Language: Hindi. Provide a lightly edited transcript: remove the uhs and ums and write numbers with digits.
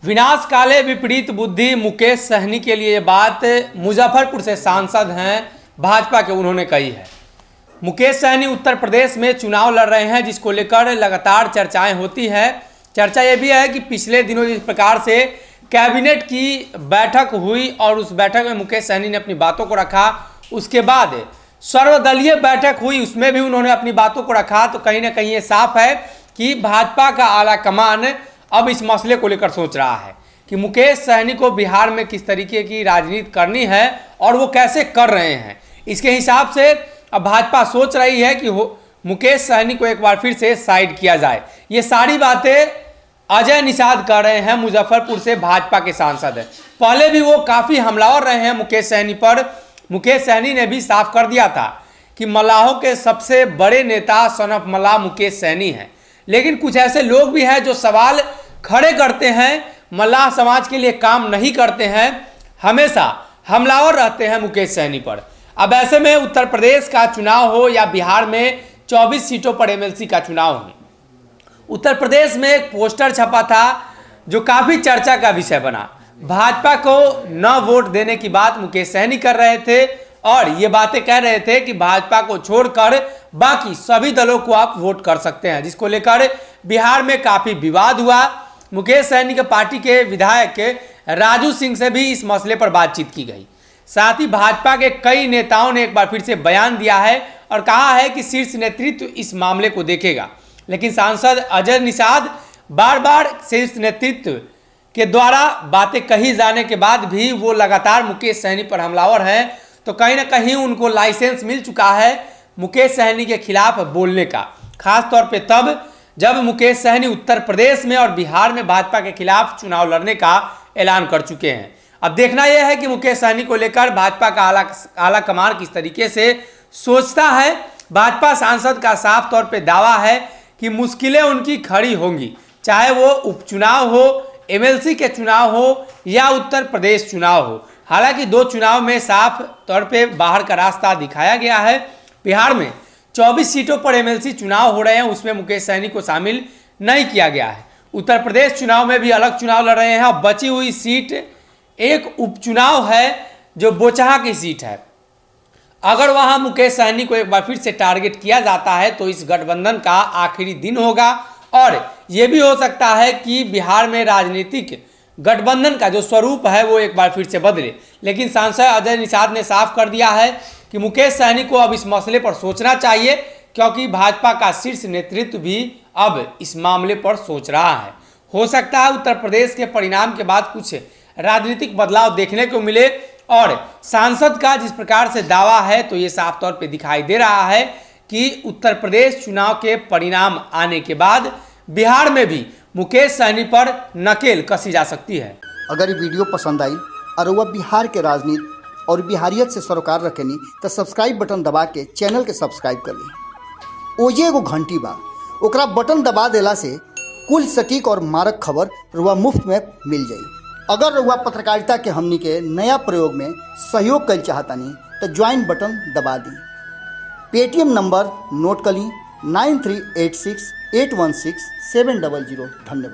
विनाश काले विपरीत बुद्धि मुकेश सहनी के लिए बात मुजफ्फरपुर से सांसद हैं भाजपा के, उन्होंने कही है। मुकेश सहनी उत्तर प्रदेश में चुनाव लड़ रहे हैं, जिसको लेकर लगातार चर्चाएं होती है। चर्चा ये भी है कि पिछले दिनों जिस प्रकार से कैबिनेट की बैठक हुई और उस बैठक में मुकेश सहनी ने अपनी बातों को रखा, उसके बाद सर्वदलीय बैठक हुई, उसमें भी उन्होंने अपनी बातों को रखा, तो कहीं ना कहीं ये साफ है कि भाजपा का आला कमान अब इस मसले को लेकर सोच रहा है कि मुकेश सहनी को बिहार में किस तरीके की राजनीति करनी है और वो कैसे कर रहे हैं। इसके हिसाब से अब भाजपा सोच रही है कि मुकेश सहनी को एक बार फिर से साइड किया जाए। ये सारी बातें अजय निषाद कर रहे हैं, मुजफ्फरपुर से भाजपा के सांसद हैं। पहले भी वो काफ़ी हमलावर रहे हैं मुकेश सहनी पर। मुकेश सहनी ने भी साफ कर दिया था कि मल्लाहों के सबसे बड़े नेता सन ऑफ मल्लाह मुकेश सहनी हैं। लेकिन कुछ ऐसे लोग भी हैं जो सवाल खड़े करते हैं, मल्लाह समाज के लिए काम नहीं करते हैं, हमेशा हमलावर रहते हैं मुकेश सहनी पर। अब ऐसे में उत्तर प्रदेश का चुनाव हो या बिहार में 24 सीटों पर एमएलसी का चुनाव हो, उत्तर प्रदेश में एक पोस्टर छपा था जो काफ़ी चर्चा का विषय बना। भाजपा को न वोट देने की बात मुकेश सहनी कर रहे थे और ये बातें कह रहे थे कि भाजपा को छोड़कर बाकी सभी दलों को आप वोट कर सकते हैं, जिसको लेकर बिहार में काफ़ी विवाद हुआ। मुकेश सहनी के पार्टी के विधायक राजू सिंह से भी इस मसले पर बातचीत की गई। साथ ही भाजपा के कई नेताओं ने एक बार फिर से बयान दिया है और कहा है कि शीर्ष नेतृत्व इस मामले को देखेगा। लेकिन सांसद अजय निषाद बार बार शीर्ष नेतृत्व के द्वारा बातें कही जाने के बाद भी वो लगातार मुकेश सहनी पर हमलावर हैं, तो कहीं ना कहीं उनको लाइसेंस मिल चुका है मुकेश सहनी के खिलाफ बोलने का, खास तौर पे तब जब मुकेश सहनी उत्तर प्रदेश में और बिहार में भाजपा के खिलाफ चुनाव लड़ने का ऐलान कर चुके हैं। अब देखना यह है कि मुकेश सहनी को लेकर भाजपा का आला कमान किस तरीके से सोचता है। भाजपा सांसद का साफ तौर पे दावा है कि मुश्किलें उनकी खड़ी होंगी, चाहे वो उपचुनाव हो, एमएलसी के चुनाव हो या उत्तर प्रदेश चुनाव हो। हालांकि दो चुनाव में साफ तौर पे बाहर का रास्ता दिखाया गया है। बिहार में 24 सीटों पर एमएलसी चुनाव हो रहे हैं, उसमें मुकेश सहनी को शामिल नहीं किया गया है। उत्तर प्रदेश चुनाव में भी अलग चुनाव लड़ रहे हैं और बची हुई सीट एक उपचुनाव है जो बोचहा की सीट है। अगर वहां मुकेश सहनी को एक बार फिर से टारगेट किया जाता है तो इस गठबंधन का आखिरी दिन होगा और यह भी हो सकता है कि बिहार में राजनीतिक गठबंधन का जो स्वरूप है वो एक बार फिर से बदले। लेकिन सांसद अजय निषाद ने साफ कर दिया है कि मुकेश सहनी को अब इस मसले पर सोचना चाहिए, क्योंकि भाजपा का शीर्ष नेतृत्व भी अब इस मामले पर सोच रहा है। हो सकता है उत्तर प्रदेश के परिणाम के बाद कुछ राजनीतिक बदलाव देखने को मिले और सांसद का जिस प्रकार से दावा है तो ये साफ तौर पे दिखाई दे रहा है कि उत्तर प्रदेश चुनाव के परिणाम आने के बाद बिहार में भी मुकेश सहनी पर नकेल कसी जा सकती है। अगर ये वीडियो पसंद आई और वह बिहार के राजनीति और बिहारियत से सरोकार रखेनी तो सब्सक्राइब बटन दबा के चैनल के सब्सक्राइब कर ली। ओजे एगो घंटी बा, ओकरा बटन दबा देला से कुल सटीक और मारक खबर रुआ मुफ्त में मिल जाई। अगर रुआ पत्रकारिता के हमनी के नया प्रयोग में सहयोग कर चाहतानी तो ज्वाइन बटन दबा दी। पेटीएम नंबर नोट कर ली 9386816700। धन्यवाद।